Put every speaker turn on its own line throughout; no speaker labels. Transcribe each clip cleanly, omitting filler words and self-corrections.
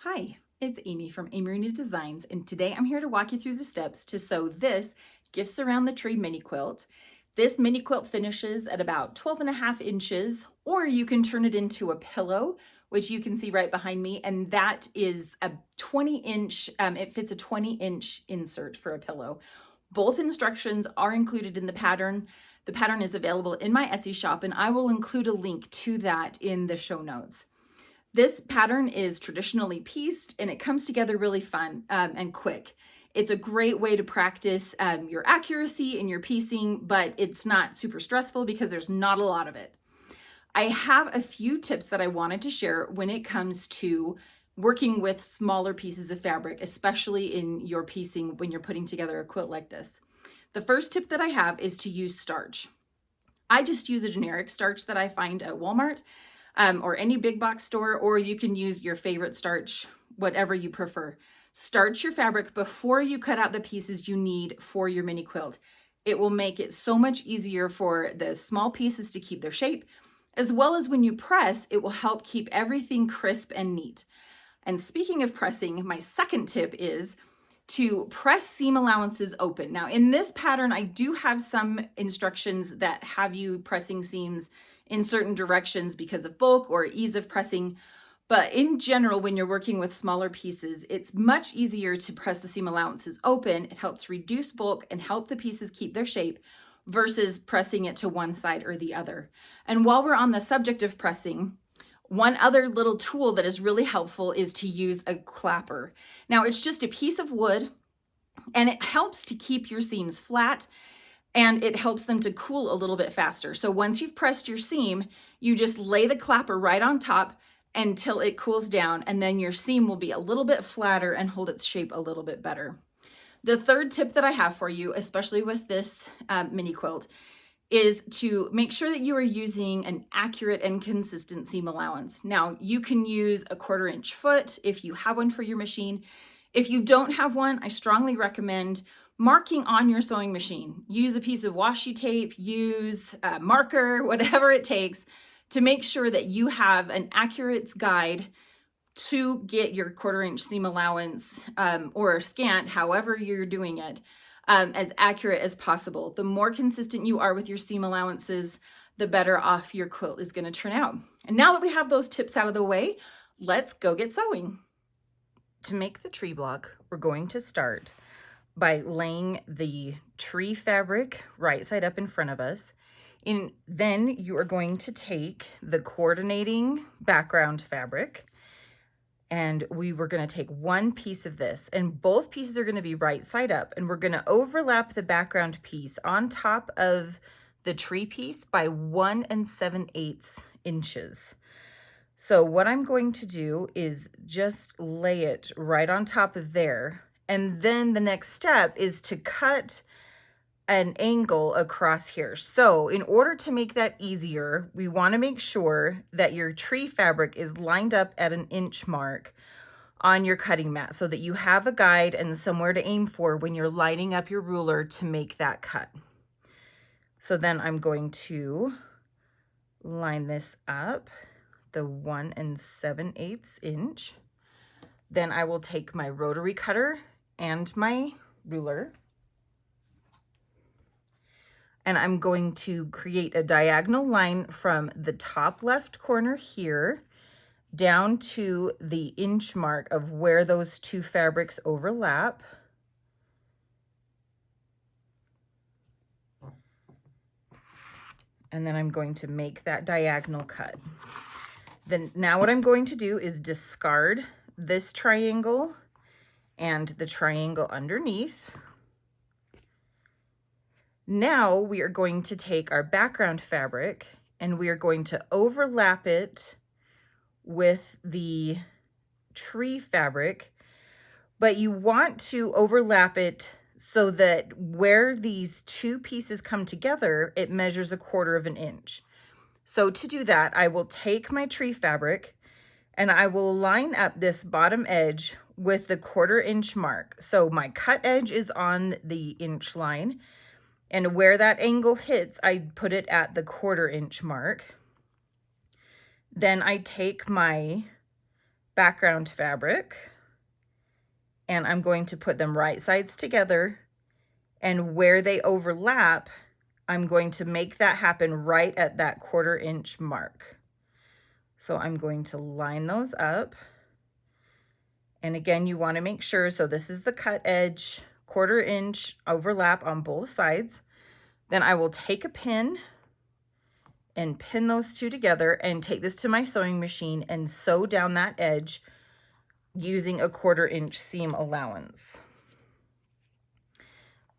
Hi, it's Amy from Amy Designs, and today I'm here to walk you through the steps to sew this Gifts Around the Tree mini quilt. This mini quilt finishes at about 12.5 inches, or you can turn it into a pillow, which you can see right behind me, and that is a 20-inch, it fits a 20-inch insert for a pillow. Both instructions are included in the pattern. The pattern is available in my Etsy shop, and I will include a link to that in the show notes. This pattern is traditionally pieced and it comes together really fun and quick. It's a great way to practice your accuracy in your piecing, but it's not super stressful because there's not a lot of it. I have a few tips that I wanted to share when it comes to working with smaller pieces of fabric, especially in your piecing when you're putting together a quilt like this. The first tip that I have is to use starch. I just use a generic starch that I find at Walmart or any big box store, or you can use your favorite starch, whatever you prefer. Starch your fabric before you cut out the pieces you need for your mini quilt. It will make it so much easier for the small pieces to keep their shape, as well as when you press, it will help keep everything crisp and neat. And speaking of pressing, my second tip is to press seam allowances open. Now in this pattern, I do have some instructions that have you pressing seams in certain directions because of bulk or ease of pressing. But in general, when you're working with smaller pieces, it's much easier to press the seam allowances open. It helps reduce bulk and help the pieces keep their shape versus pressing it to one side or the other. And while we're on the subject of pressing, one other little tool that is really helpful is to use a clapper. Now it's just a piece of wood and it helps to keep your seams flat and it helps them to cool a little bit faster. So once you've pressed your seam, you just lay the clapper right on top until it cools down, and then your seam will be a little bit flatter and hold its shape a little bit better. The third tip that I have for you, especially with this mini quilt, is to make sure that you are using an accurate and consistent seam allowance. Now, you can use a 1/4 inch foot if you have one for your machine. If you don't have one, I strongly recommend marking on your sewing machine. Use a piece of washi tape, use a marker, whatever it takes to make sure that you have an accurate guide to get your 1/4 inch seam allowance or scant, however you're doing it, as accurate as possible. The more consistent you are with your seam allowances, the better off your quilt is going to turn out. And now that we have those tips out of the way, let's go get sewing. To make the tree block, we're going to start by laying the tree fabric right side up in front of us. And then you are going to take the coordinating background fabric, and we were going to take one piece of this, and both pieces are going to be right side up, and we're going to overlap the background piece on top of the tree piece by 1 7/8 inches. So what I'm going to do is just lay it right on top of there. And then the next step is to cut an angle across here. So in order to make that easier, we want to make sure that your tree fabric is lined up at an inch mark on your cutting mat so that you have a guide and somewhere to aim for when you're lining up your ruler to make that cut. So then I'm going to line this up the 1 7/8 inch. Then I will take my rotary cutter and my ruler, and I'm going to create a diagonal line from the top left corner here down to the inch mark of where those two fabrics overlap. And then I'm going to make that diagonal cut. Then now what I'm going to do is discard this triangle and the triangle underneath. Now we are going to take our background fabric and we are going to overlap it with the tree fabric, but you want to overlap it so that where these two pieces come together, it measures 1/4 inch. So to do that, I will take my tree fabric and I will line up this bottom edge with the 1/4 inch mark. So my cut edge is on the inch line, and where that angle hits, I put it at the 1/4 inch mark. Then I take my background fabric, and I'm going to put them right sides together, and where they overlap, I'm going to make that happen right at that 1/4 inch mark. So I'm going to line those up. And again, you want to make sure, so this is the cut edge, 1/4 inch overlap on both sides. Then I will take a pin and pin those two together and take this to my sewing machine and sew down that edge using a 1/4 inch seam allowance.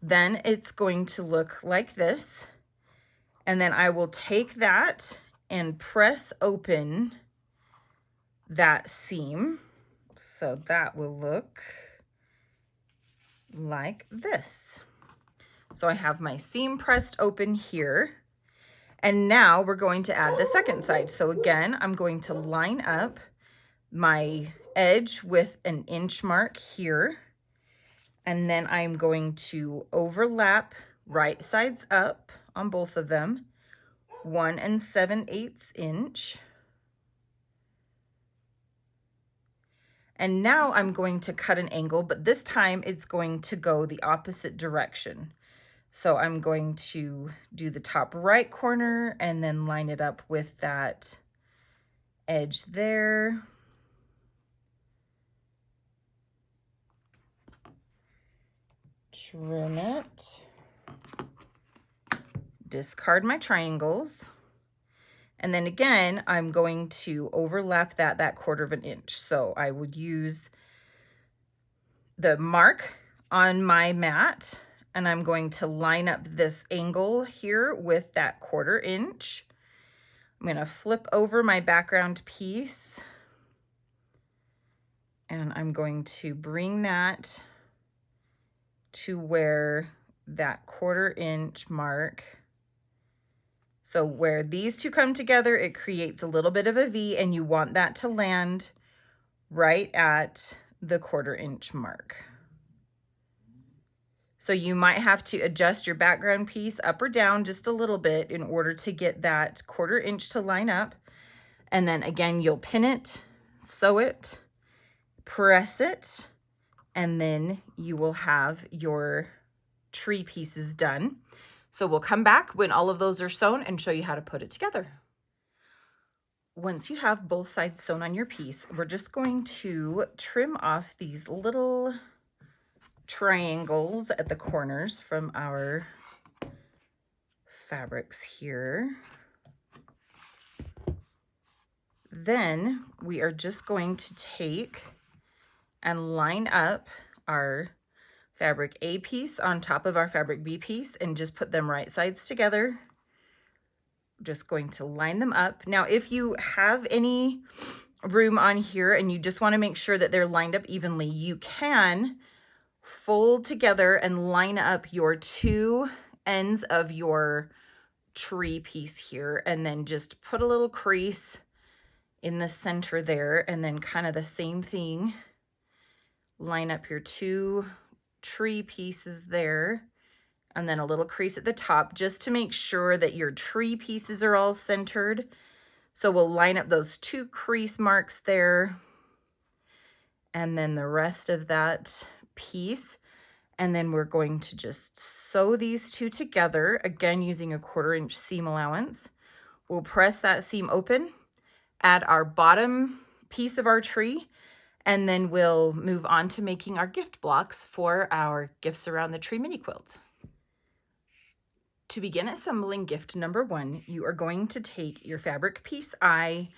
Then it's going to look like this. And then I will take that and press open that seam. So that will look like this. So I have my seam pressed open here. And now we're going to add the second side. So again, I'm going to line up my edge with an inch mark here. And then I'm going to overlap right sides up on both of them, 1 7/8 inch. And now I'm going to cut an angle, but this time it's going to go the opposite direction. So I'm going to do the top right corner and then line it up with that edge there. Trim it. Discard my triangles. And then again, I'm going to overlap that 1/4 inch. So I would use the mark on my mat, and I'm going to line up this angle here with that 1/4 inch. I'm going to flip over my background piece, and I'm going to bring that to where that 1/4 inch mark. So where these two come together, it creates a little bit of a V, and you want that to land right at the 1/4 inch mark. So you might have to adjust your background piece up or down just a little bit in order to get that 1/4 inch to line up. And then again, you'll pin it, sew it, press it, and then you will have your tree pieces done. So we'll come back when all of those are sewn and show you how to put it together. Once you have both sides sewn on your piece, we're just going to trim off these little triangles at the corners from our fabrics here. Then we are just going to take and line up our fabric A piece on top of our fabric B piece and just put them right sides together. Just going to line them up. Now, if you have any room on here and you just want to make sure that they're lined up evenly, you can fold together and line up your two ends of your tree piece here, and then just put a little crease in the center there, and then kind of the same thing, line up your two tree pieces there, and then a little crease at the top just to make sure that your tree pieces are all centered. So we'll line up those two crease marks there, and then the rest of that piece. And then we're going to just sew these two together, again using a 1/4 inch seam allowance. We'll press that seam open, add our bottom piece of our tree, and then we'll move on to making our gift blocks for our Gifts Around the Tree mini quilt. To begin assembling gift number 1, you are going to take your fabric piece I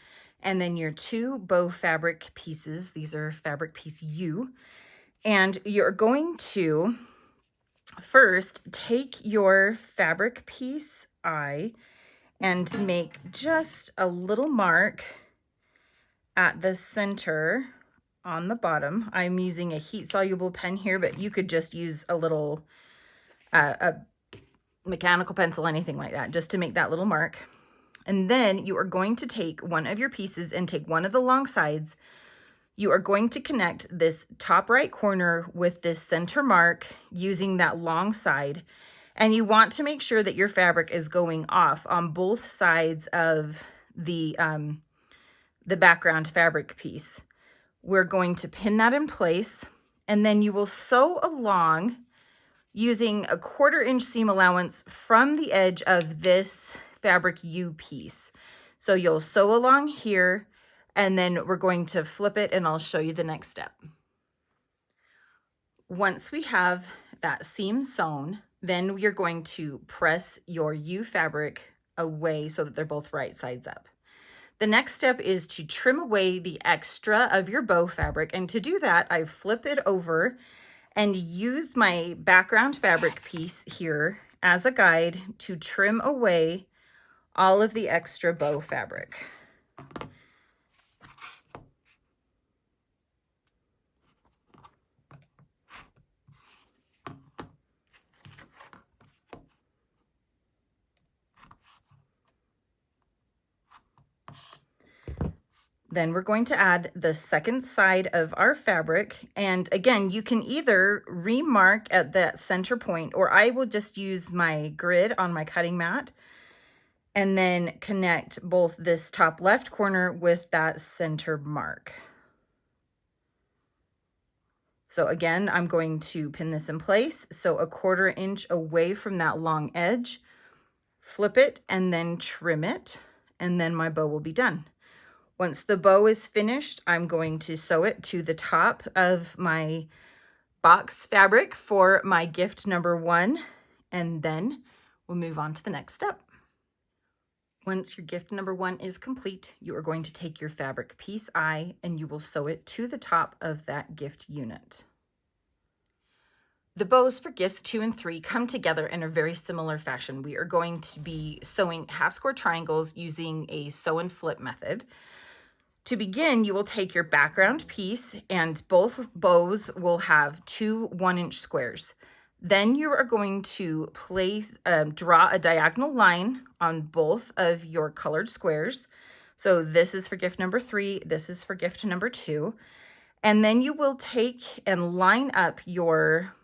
and then your two bow fabric pieces. These are fabric piece U. And you're going to first take your fabric piece I and make just a little mark at the center on the bottom. I'm using a heat soluble pen here, but you could just use a little a mechanical pencil, anything like that, just to make that little mark. And then you are going to take one of your pieces and take one of the long sides. You are going to connect this top right corner with this center mark using that long side. And you want to make sure that your fabric is going off on both sides of the background fabric piece. We're going to pin that in place, and then you will sew along using a 1/4 inch seam allowance from the edge of this fabric U piece. So you'll sew along here, and then we're going to flip it, and I'll show you the next step. Once we have that seam sewn, then you're going to press your U fabric away so that they're both right sides up. The next step is to trim away the extra of your bow fabric, and to do that, I flip it over and use my background fabric piece here as a guide to trim away all of the extra bow fabric. Then we're going to add the second side of our fabric. And again, you can either remark at that center point, or I will just use my grid on my cutting mat and then connect both this top left corner with that center mark. So again, I'm going to pin this in place. So a 1/4 inch away from that long edge, flip it and then trim it, and then my bow will be done. Once the bow is finished, I'm going to sew it to the top of my box fabric for my gift number 1, and then we'll move on to the next step. Once your gift number 1 is complete, you are going to take your fabric piece I and you will sew it to the top of that gift unit. The bows for gifts 2 and 3 come together in a very similar fashion. We are going to be sewing half square triangles using a sew and flip method. To begin, you will take your background piece, and both bows will have 2 1-inch squares. Then you are going to draw a diagonal line on both of your colored squares. So this is for gift number 3, this is for gift number 2. And then you will take and line up your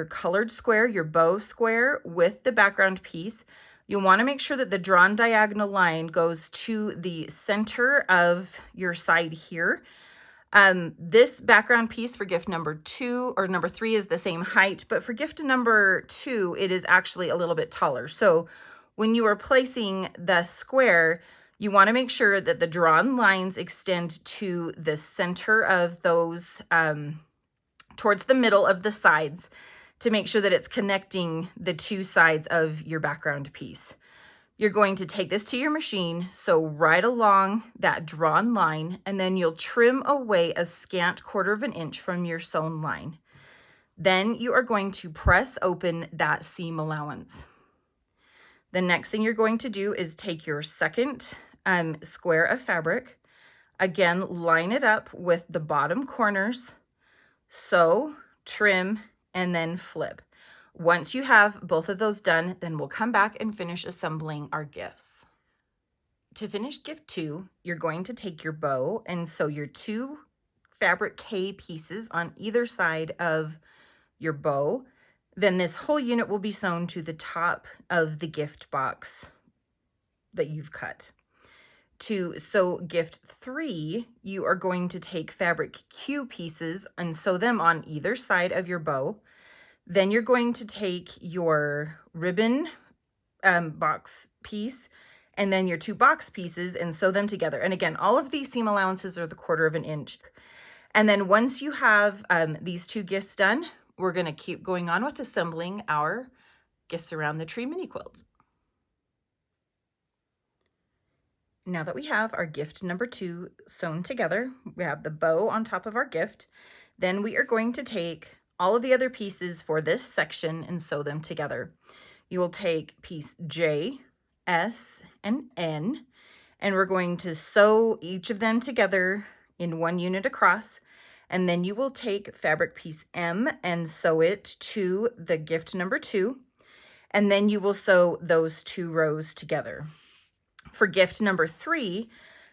colored square, your bow square, with the background piece. You'll want to make sure that the drawn diagonal line goes to the center of your side here. This background piece for gift number 2 or number 3 is the same height, but for gift number 2, it is actually a little bit taller. So when you are placing the square, you want to make sure that the drawn lines extend to the center of those, towards the middle of the sides, to make sure that it's connecting the 2 sides of your background piece. You're going to take this to your machine, sew right along that drawn line, and then you'll trim away a scant 1/4 inch from your sewn line. Then you are going to press open that seam allowance. The next thing you're going to do is take your second square of fabric, again, line it up with the bottom corners, sew, trim, and then flip. Once you have both of those done, then we'll come back and finish assembling our gifts. To finish gift 2, you're going to take your bow and sew your 2 fabric K pieces on either side of your bow. Then this whole unit will be sewn to the top of the gift box that you've cut. To sew gift 3, you are going to take fabric Q pieces and sew them on either side of your bow. Then you're going to take your ribbon box piece and then your 2 box pieces and sew them together. And again, all of these seam allowances are the 1/4 inch. And then once you have these 2 gifts done, we're going to keep going on with assembling our Gifts Around the Tree mini quilt. Now that we have our gift number 2 sewn together, we have the bow on top of our gift, then we are going to take all of the other pieces for this section and sew them together. You will take piece J, S, and N, and we're going to sew each of them together in 1 unit across, and then you will take fabric piece M and sew it to the gift number 2, and then you will sew those 2 rows together. For gift number 3,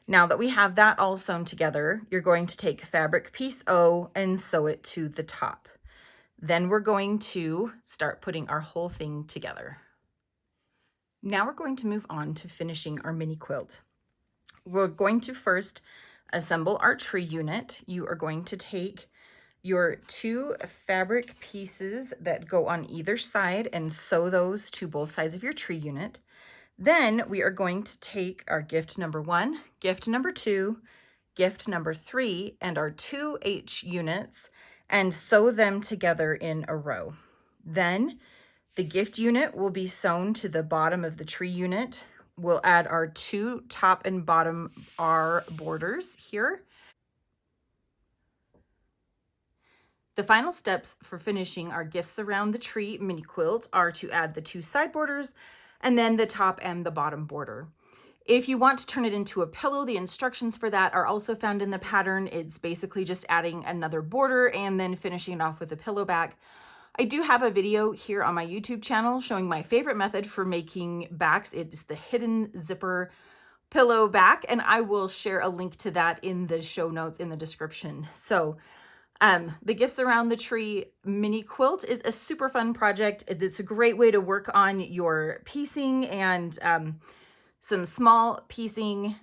now that we have that all sewn together, you're going to take fabric piece O and sew it to the top. Then we're going to start putting our whole thing together. Now we're going to move on to finishing our mini quilt. We're going to first assemble our tree unit. You are going to take your 2 fabric pieces that go on either side and sew those to both sides of your tree unit. Then we are going to take our gift number 1, gift number 2, gift number 3, and our 2 H units and sew them together in a row. Then the gift unit will be sewn to the bottom of the tree unit. We'll add our 2 top and bottom R borders here. The final steps for finishing our Gifts Around the Tree mini quilt are to add the 2 side borders and then the top and the bottom border. If you want to turn it into a pillow, the instructions for that are also found in the pattern. It's basically just adding another border and then finishing it off with a pillow back. I do have a video here on my YouTube channel showing my favorite method for making backs. It's the hidden zipper pillow back, and I will share a link to that in the show notes in the description. So the Gifts Around the Tree mini quilt is a super fun project. It's a great way to work on your piecing and some small piecing.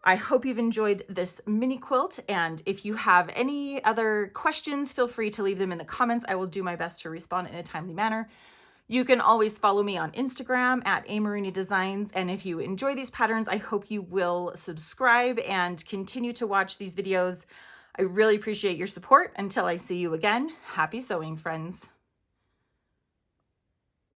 I hope you've enjoyed this mini quilt, and if you have any other questions, feel free to leave them in the comments. I will do my best to respond in a timely manner. You can always follow me on Instagram at Amarini Designs, and if you enjoy these patterns, I hope you will subscribe and continue to watch these videos. I really appreciate your support. Until I see you again, happy sewing, friends.